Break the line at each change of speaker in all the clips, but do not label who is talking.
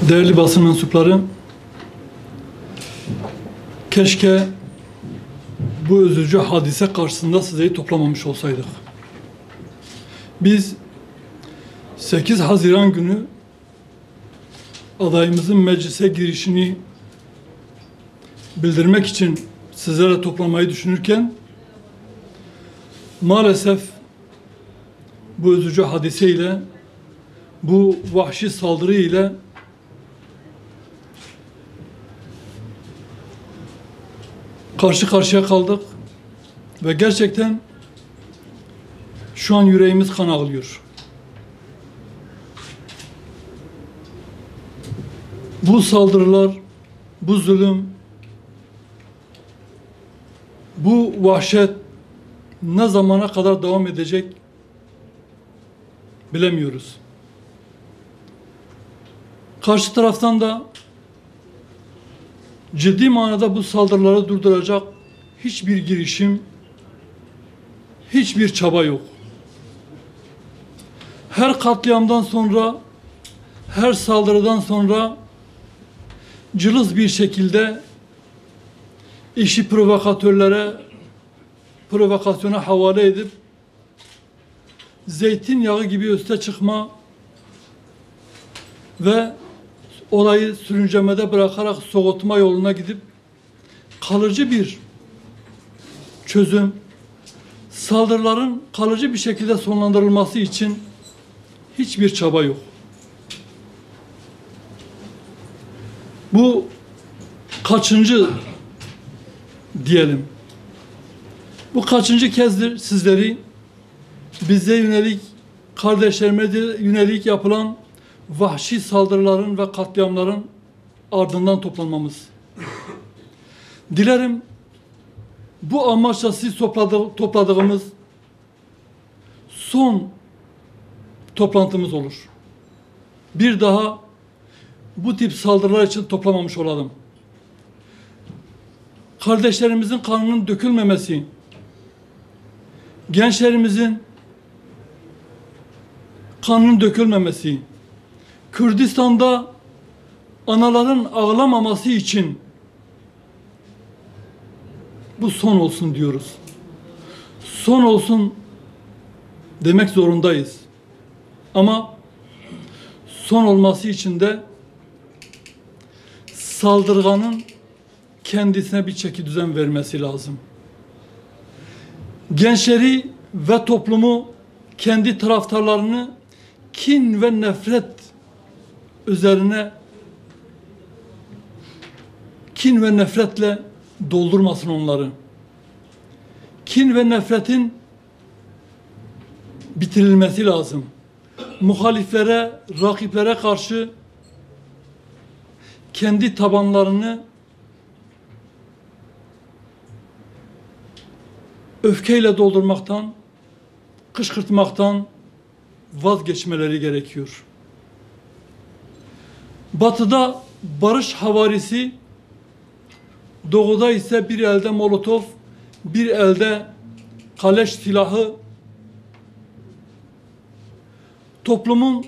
Değerli basın mensupları, keşke bu üzücü hadise karşısında sizleri toplamamış olsaydık. Biz 8 Haziran günü adayımızın meclise girişini bildirmek için sizlere toplamayı düşünürken maalesef bu üzücü hadiseyle, bu vahşi saldırı ile karşı karşıya kaldık ve gerçekten şu an yüreğimiz kan ağlıyor. Bu saldırılar, bu zulüm, bu vahşet ne zamana kadar devam edecek bilemiyoruz. Karşı taraftan da ciddi manada bu saldırıları durduracak hiçbir girişim, hiçbir çaba yok. Her katliamdan sonra, her saldırıdan sonra cılız bir şekilde işi provokasyona havale edip zeytinyağı gibi üste çıkma ve olayı sürüncemede bırakarak soğutma yoluna gidip kalıcı bir çözüm, saldırıların kalıcı bir şekilde sonlandırılması için hiçbir çaba yok. Bu kaçıncı diyelim? Bu kaçıncı kezdir sizleri bize yönelik, kardeşlerimize yönelik yapılan vahşi saldırıların ve katliamların ardından toplanmamız. Dilerim bu amaçla siz topladığımız son toplantımız olur. Bir daha bu tip saldırılar için toplamamış olalım. Kardeşlerimizin kanının dökülmemesi, gençlerimizin kanının dökülmemesi, Kürdistan'da anaların ağlamaması için bu son olsun diyoruz. Son olsun demek zorundayız. Ama son olması için de saldırganın kendisine bir çekidüzen vermesi lazım. Gençleri ve toplumu, kendi taraftarlarını kin ve nefret üzerine kin ve nefretle doldurmasın onları. Kin ve nefretin bitirilmesi lazım. Muhaliflere, rakiplere karşı kendi tabanlarını öfkeyle doldurmaktan, kışkırtmaktan vazgeçmeleri gerekiyor. Batı'da barış havarisi, doğuda ise bir elde molotof, bir elde kaleş silahı, toplumun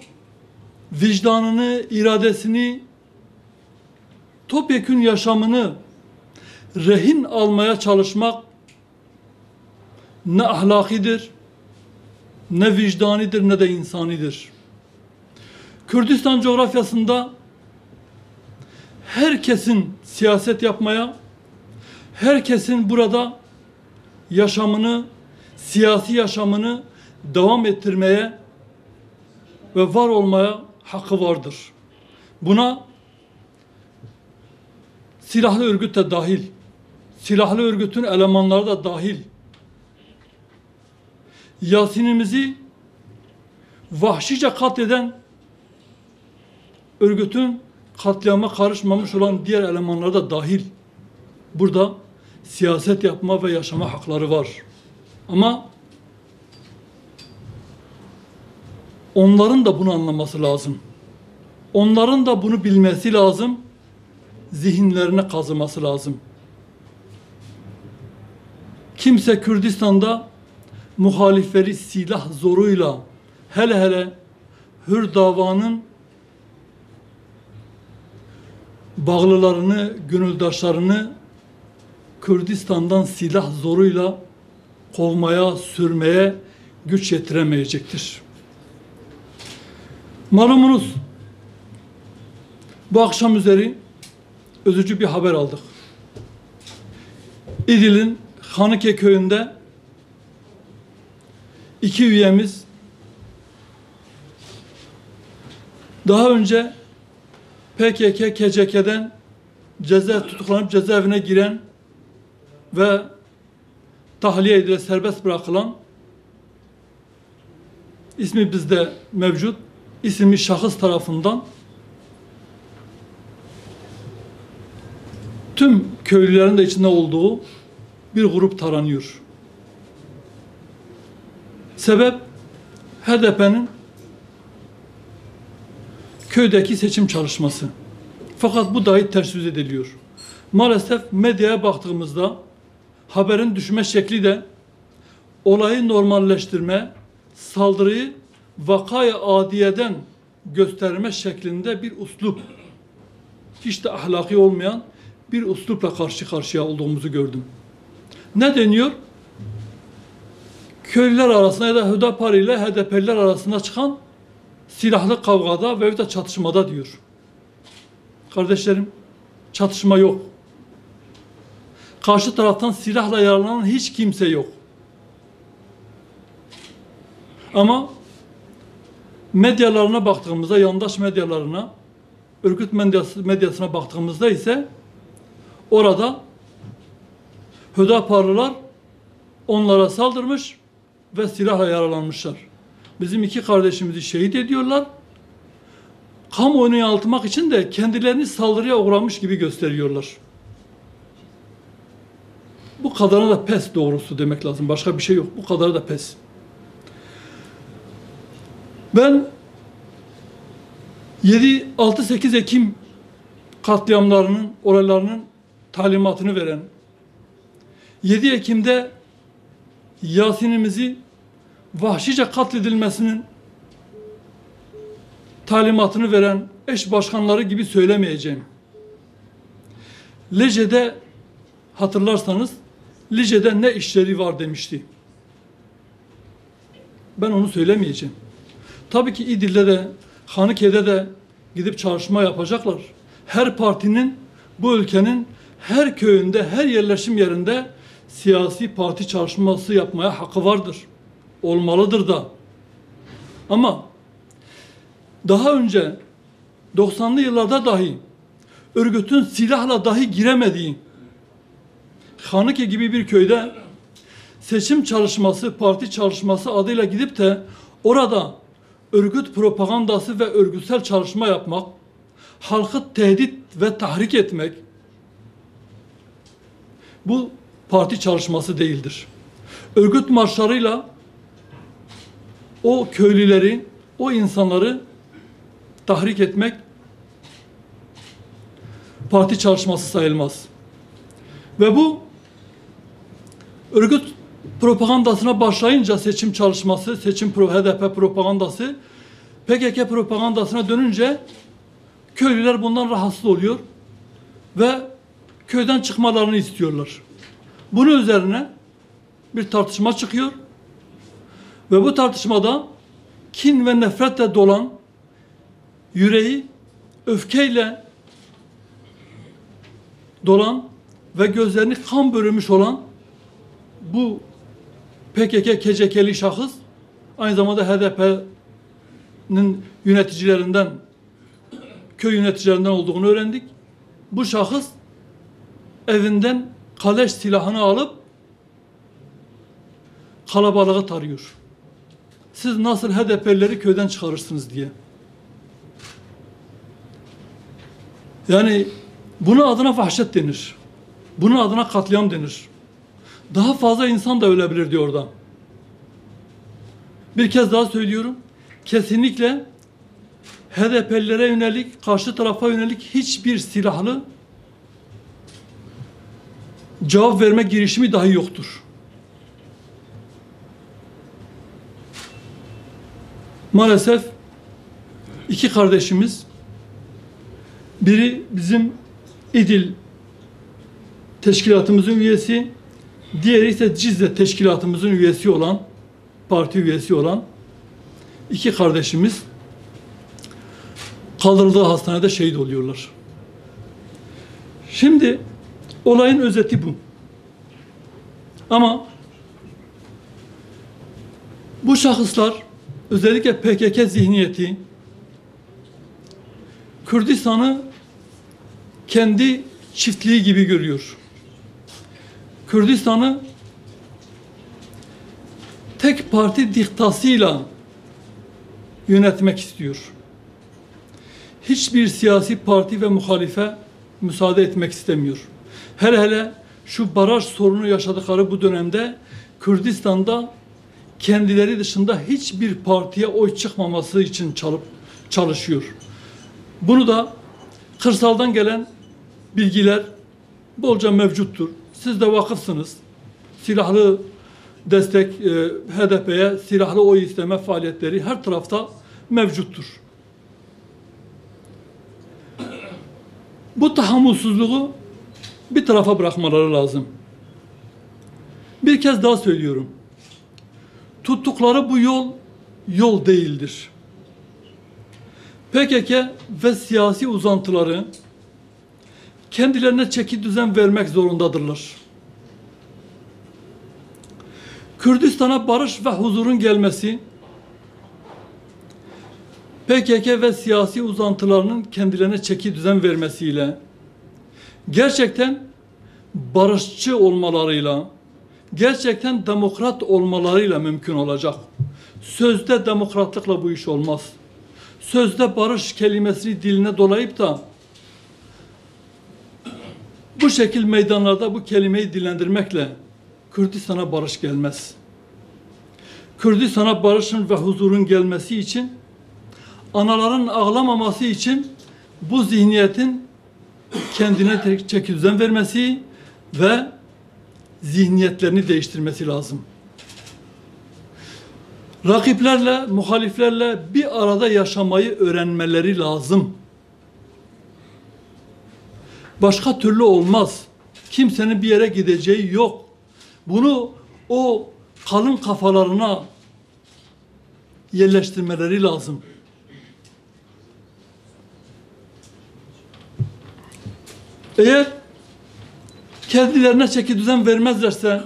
vicdanını, iradesini, topyekün yaşamını rehin almaya çalışmak ne ahlakidir, ne vicdanidir, ne de insanidir. Kürdistan coğrafyasında herkesin siyaset yapmaya, herkesin burada yaşamını, siyasi yaşamını devam ettirmeye ve var olmaya hakkı vardır. Buna silahlı örgüt de dahil, silahlı örgütün elemanları da dahil. Yasinimizi vahşice katleden örgütün katliama karışmamış olan diğer elemanlar da dahil. Burada siyaset yapma ve yaşama hakları var. Ama onların da bunu anlaması lazım. Onların da bunu bilmesi lazım. Zihinlerine kazıması lazım. Kimse Kürdistan'da muhalifleri silah zoruyla, hele hele Hür davanın bağlılarını, gönüldaşlarını Kürdistan'dan silah zoruyla kovmaya, sürmeye güç yetiremeyecektir. Malumunuz, bu akşam üzeri üzücü bir haber aldık. İdil'in Hanike köyünde 2 üyemiz daha önce PKK, KCK'den tutuklanıp cezaevine giren ve tahliye edilerek serbest bırakılan, ismi bizde mevcut, isimli şahıs tarafından tüm köylülerin de içinde olduğu bir grup taranıyor. Sebep HDP'nin köydeki seçim çalışması. Fakat bu dahi ters yüz ediliyor. Maalesef medyaya baktığımızda haberin düşme şekli de olayı normalleştirme, saldırıyı vakaya adiyeden gösterme şeklinde bir üslup, hiç de ahlaki olmayan bir üslupla karşı karşıya olduğumuzu gördüm. Ne deniyor? Köylüler arasında ya da Hüdapar ile HDP'liler arasında çıkan silahlı kavgada ve de çatışmada diyor. Kardeşlerim, çatışma yok. Karşı taraftan silahla yaralanan hiç kimse yok. Ama medyalarına baktığımızda, yandaş medyalarına, örgüt medyasına baktığımızda ise orada Hüdaparlılar onlara saldırmış ve silahla yaralanmışlar. Bizim 2 kardeşimizi şehit ediyorlar. Kamuoyunu yansıtmak için de kendilerini saldırıya uğramış gibi gösteriyorlar. Bu kadarına da pes doğrusu demek lazım. Başka bir şey yok. Bu kadar da pes. Ben 6-8 Ekim katliamlarının, olaylarının talimatını veren, 7 Ekim'de Yasin'imizi vahşice katledilmesinin talimatını veren eş başkanları gibi söylemeyeceğim. Lice'de hatırlarsanız Lice'de ne işleri var demişti. Ben onu söylemeyeceğim. Tabii ki İdil'de de Hanike'de de gidip çalışma yapacaklar. Her partinin bu ülkenin her köyünde, her yerleşim yerinde siyasi parti çalışması yapmaya hakkı vardır. Olmalıdır da. Ama daha önce 90'lı yıllarda dahi örgütün silahla dahi giremediği Hanike gibi bir köyde seçim çalışması, parti çalışması adıyla gidip de orada örgüt propagandası ve örgütsel çalışma yapmak, halkı tehdit ve tahrik etmek, bu parti çalışması değildir. Örgüt marşlarıyla o köylüleri, o insanları tahrik etmek parti çalışması sayılmaz. Ve bu örgüt propagandasına başlayınca seçim çalışması, HDP propagandası, PKK propagandasına dönünce köylüler bundan rahatsız oluyor ve köyden çıkmalarını istiyorlar. Bunun üzerine bir tartışma çıkıyor ve bu tartışmada kin ve nefretle dolan, yüreği öfkeyle dolan ve gözlerini kan bürümüş olan bu PKK, KCK'li şahıs aynı zamanda HDP'nin yöneticilerinden, köy yöneticilerinden olduğunu öğrendik. Bu şahıs evinden kaleş silahını alıp kalabalığı tarıyor. Siz nasıl HDP'lileri köyden çıkarırsınız diye. Yani bunun adına vahşet denir. Bunun adına katliam denir. Daha fazla insan da ölebilir diyor orada. Bir kez daha söylüyorum. Kesinlikle HDP'lilere yönelik, karşı tarafa yönelik hiçbir silahlı cevap verme girişimi dahi yoktur. Maalesef 2 kardeşimiz, biri bizim İdil teşkilatımızın üyesi, diğeri ise Cizre teşkilatımızın üyesi olan, parti üyesi olan iki kardeşimiz kaldırıldığı hastanede şehit oluyorlar. Şimdi olayın özeti bu. Ama bu şahıslar, özellikle PKK zihniyeti, Kürdistan'ı kendi çiftliği gibi görüyor. Kürdistan'ı tek parti diktasıyla yönetmek istiyor. Hiçbir siyasi parti ve muhalife müsaade etmek istemiyor. Hele hele şu baraj sorunu yaşadıkları bu dönemde Kürdistan'da kendileri dışında hiçbir partiye oy çıkmaması için çalışıyor. Bunu da kırsaldan gelen bilgiler bolca mevcuttur. Siz de vakıfsınız. Silahlı destek, HDP'ye silahlı oy isteme faaliyetleri her tarafta mevcuttur. Bu tahammülsüzlüğü bir tarafa bırakmaları lazım. Bir kez daha söylüyorum. Tuttukları bu yol değildir. PKK ve siyasi uzantıları kendilerine çeki düzen vermek zorundadırlar. Kürdistan'a barış ve huzurun gelmesi, PKK ve siyasi uzantılarının kendilerine çeki düzen vermesiyle, gerçekten barışçı olmalarıyla, gerçekten demokrat olmalarıyla mümkün olacak. Sözde demokratlıkla bu iş olmaz. Sözde barış kelimesini diline dolayıp da bu şekil meydanlarda bu kelimeyi dillendirmekle Kürdistan'a barış gelmez. Kürdistan'a barışın ve huzurun gelmesi için, anaların ağlamaması için bu zihniyetin kendine çeki düzen vermesi ve zihniyetlerini değiştirmesi lazım. Rakiplerle, muhaliflerle bir arada yaşamayı öğrenmeleri lazım. Başka türlü olmaz. Kimsenin bir yere gideceği yok. Bunu o kalın kafalarına yerleştirmeleri lazım. Eğer kendilerine çeki düzen vermezlerse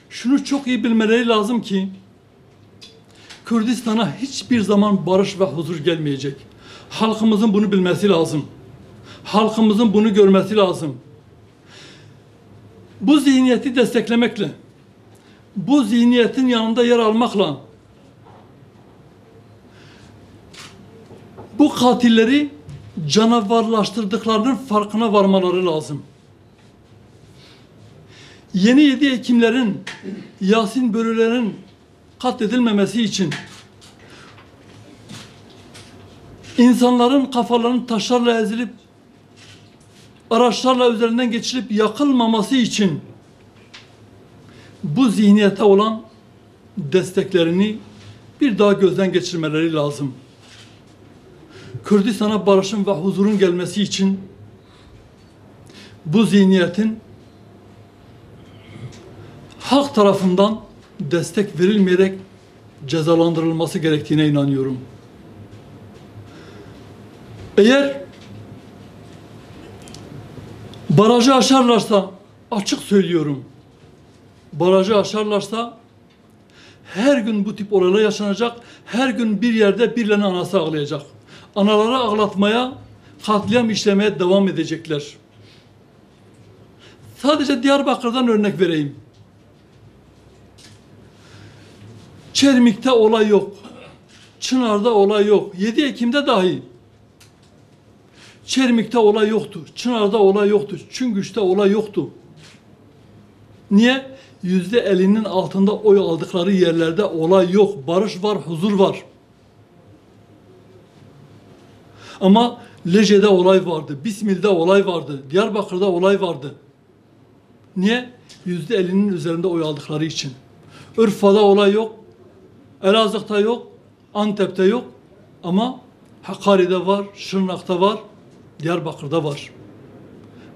şunu çok iyi bilmeleri lazım ki Kürdistan'a hiçbir zaman barış ve huzur gelmeyecek. Halkımızın bunu bilmesi lazım. Halkımızın bunu görmesi lazım. Bu zihniyeti desteklemekle, bu zihniyetin yanında yer almakla bu katilleri canavarlaştırdıklarının farkına varmaları lazım. Yeni 7 Ekimlerin, Yasin Börülerin katledilmemesi için, insanların kafalarının taşlarla ezilip, araçlarla üzerinden geçirip yakılmaması için bu zihniyete olan desteklerini bir daha gözden geçirmeleri lazım. Kürdistan'a barışın ve huzurun gelmesi için bu zihniyetin halk tarafından destek verilmeyerek cezalandırılması gerektiğine inanıyorum. Eğer barajı aşarlarsa, açık söylüyorum, barajı aşarlarsa her gün bu tip olaylar yaşanacak, her gün bir yerde birilerinin anası ağlayacak. Anaları ağlatmaya, katliam işlemeye devam edecekler. Sadece Diyarbakır'dan örnek vereyim. Çermik'te olay yok. Çınar'da olay yok. 7 Ekim'de dahi Çermik'te olay yoktu. Çınar'da olay yoktu. Çüngüş'te olay yoktu. Niye? %50'nin altında oy aldıkları yerlerde olay yok. Barış var, huzur var. Ama Lece'de olay vardı. Bismil'de olay vardı. Diyarbakır'da olay vardı. Niye? %50'nin üzerinde oy aldıkları için. Urfa'da olay yok. Elazığ'da yok. Antep'te yok. Ama Hakkari'de var, Şırnak'ta var, Diyarbakır'da var.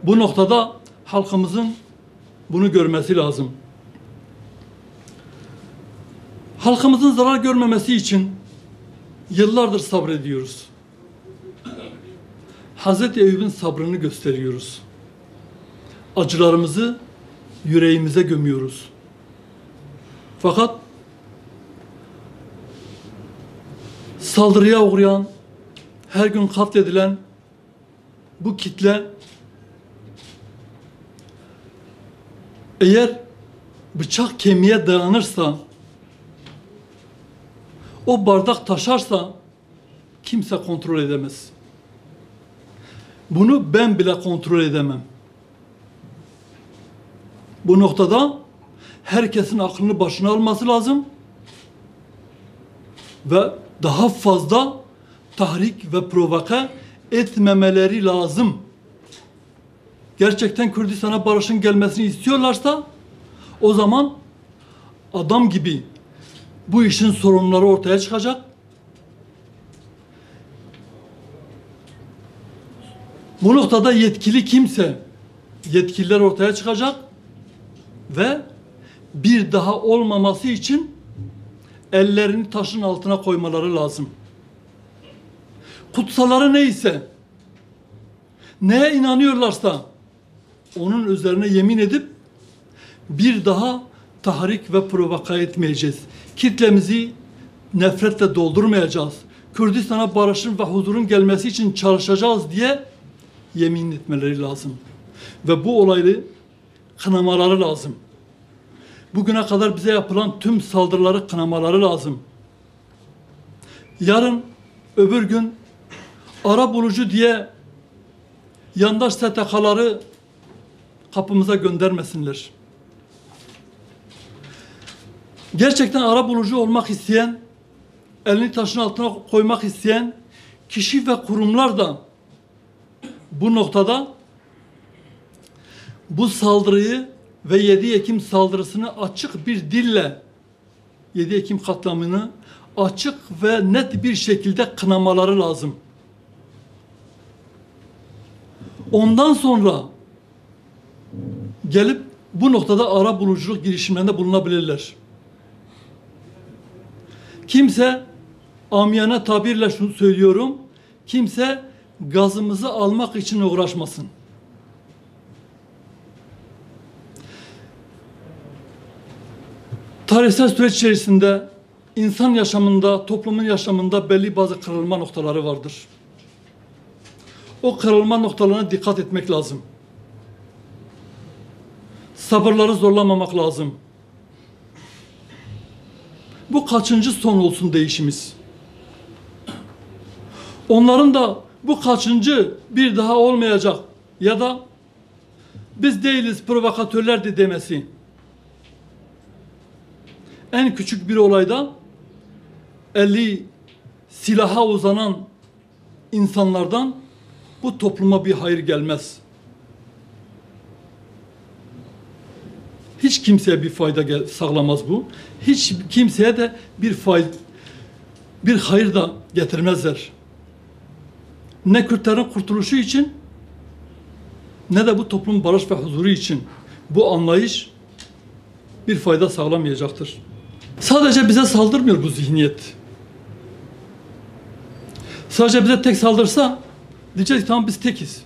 Bu noktada halkımızın bunu görmesi lazım. Halkımızın zarar görmemesi için yıllardır sabrediyoruz. Hazreti Eyüp'ün sabrını gösteriyoruz. Acılarımızı yüreğimize gömüyoruz. Fakat saldırıya uğrayan, her gün katledilen bu kitle eğer bıçak kemiğe dayanırsa, o bardak taşarsa kimse kontrol edemez. Bunu ben bile kontrol edemem. Bu noktada herkesin aklını başına alması lazım ve daha fazla tahrik ve provoke etmemeleri lazım. Gerçekten Kürdistan'a barışın gelmesini istiyorlarsa o zaman adam gibi bu işin sorunları ortaya çıkacak. Bu noktada yetkili kimse, yetkililer ortaya çıkacak ve bir daha olmaması için ellerini taşın altına koymaları lazım. Kutsaları neyse, neye inanıyorlarsa onun üzerine yemin edip bir daha tahrik ve provoka etmeyeceğiz. Kitlemizi nefretle doldurmayacağız. Kürdistan'a barışın ve huzurun gelmesi için çalışacağız diye yemin etmeleri lazım. Ve bu olayı kınamaları lazım. Bugüne kadar bize yapılan tüm saldırıları kınamaları lazım. Yarın, öbür gün ara bulucu diye yandaş STK'ları kapımıza göndermesinler. Gerçekten ara bulucu olmak isteyen, elini taşın altına koymak isteyen kişi ve kurumlar da bu noktada bu saldırıyı ve 7 Ekim saldırısını açık bir dille 7 Ekim katliamını açık ve net bir şekilde kınamaları lazım. Ondan sonra gelip bu noktada ara buluculuk girişimlerinde bulunabilirler. Kimse, amiyane tabirle şunu söylüyorum, kimse gazımızı almak için uğraşmasın. Tarihsel süreç içerisinde insan yaşamında, toplumun yaşamında belli bazı kırılma noktaları vardır. O kırılma noktalarına dikkat etmek lazım. Sabırları zorlamamak lazım. Bu kaçıncı son olsun değişimiz? Onların da bu kaçıncı bir daha olmayacak ya da biz değiliz provokatörler de demesi. En küçük bir olayda 50 silaha uzanan insanlardan bu topluma bir hayır gelmez. Hiç kimseye bir fayda sağlamaz bu. Hiç kimseye de bir hayır da getirmezler. Ne Kürtlerin kurtuluşu için ne de bu toplumun barış ve huzuru için bu anlayış bir fayda sağlamayacaktır. Sadece bize saldırmıyor bu zihniyet. Sadece bize tek saldırsa diyeceğiz ki tamam biz tekiz.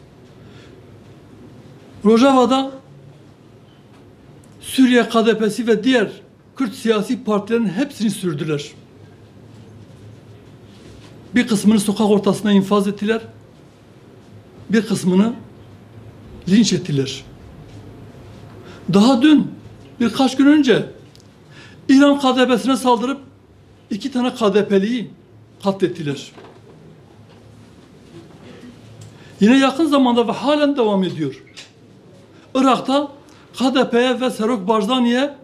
Rojava'da Suriye KDP'si ve diğer Kürt siyasi partilerin hepsini sürdüler. Bir kısmını sokak ortasına infaz ettiler. Bir kısmını linç ettiler. Daha dün, birkaç gün önce İran KDP'sine saldırıp 2 tane KDP'liyi katlettiler. Yine yakın zamanda ve halen devam ediyor. Irak'ta KDP'ye ve Serok Barzani'ye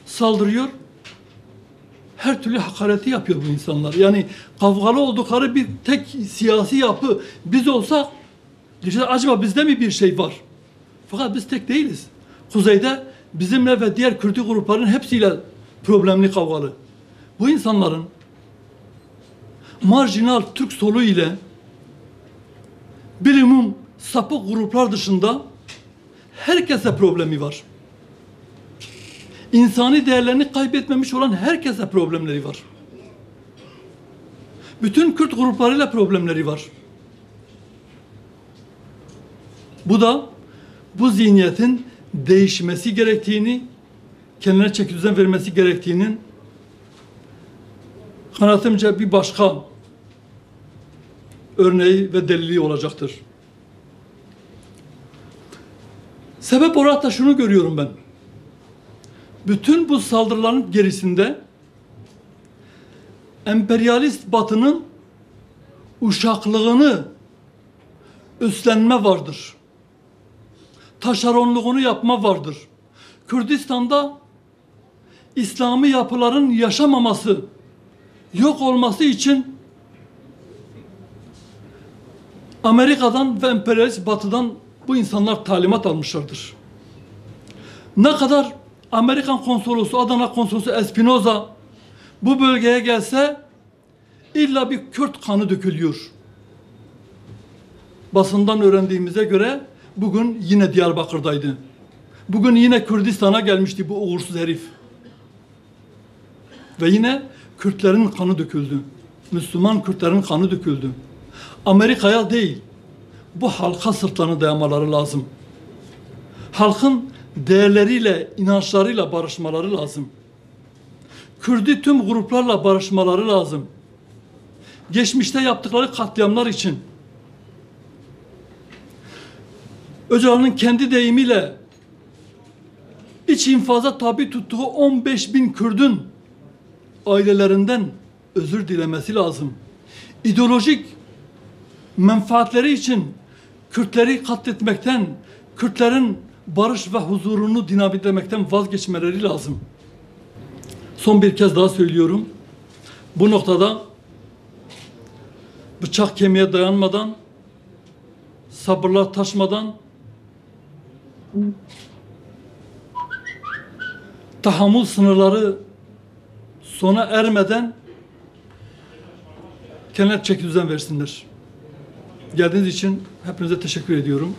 saldırıyor. Her türlü hakareti yapıyor bu insanlar. Yani kavgalı oldukları bir tek siyasi yapı biz olsak acaba bizde mi bir şey var? Fakat biz tek değiliz. Kuzeyde bizimle ve diğer Kürt grupların hepsiyle problemli kavgalı. Bu insanların marjinal Türk solu ile bilimum sapık gruplar dışında herkese problemi var. İnsani değerlerini kaybetmemiş olan herkese problemleri var. Bütün Kürt gruplarıyla problemleri var. Bu da bu zihniyetin değişmesi gerektiğini, kendine çekidüzen vermesi gerektiğinin kanaatimce bir başka örneği ve delili olacaktır. Sebep olarak da şunu görüyorum ben. Bütün bu saldırıların gerisinde emperyalist Batı'nın uşaklığını üstlenme vardır. Taşeronluğunu yapma vardır. Kürdistan'da İslami yapıların yaşamaması, yok olması için Amerika'dan ve emperyalist Batı'dan bu insanlar talimat almışlardır. Ne kadar Amerikan konsolosu, Adana konsolosu Espinoza bu bölgeye gelse illa bir Kürt kanı dökülüyor. Basından öğrendiğimize göre bugün yine Diyarbakır'daydı. Bugün yine Kürdistan'a gelmişti bu uğursuz herif. Ve yine Kürtlerin kanı döküldü. Müslüman Kürtlerin kanı döküldü. Amerika'ya değil, bu halka sırtlarını dayamaları lazım. Halkın değerleriyle, inançlarıyla barışmaları lazım. Kürdi tüm gruplarla barışmaları lazım. Geçmişte yaptıkları katliamlar için Öcalan'ın kendi deyimiyle iç infaza tabi tuttuğu 15.000 Kürdün ailelerinden özür dilemesi lazım. İdeolojik menfaatleri için Kürtleri katletmekten, Kürtlerin barış ve huzurunu dinamitlemekten vazgeçmeleri lazım. Son bir kez daha söylüyorum. Bu noktada bıçak kemiğe dayanmadan, sabırlar taşmadan, tahammül sınırları sona ermeden kendilerine çekidüzen versinler. Geldiğiniz için hepinize teşekkür ediyorum.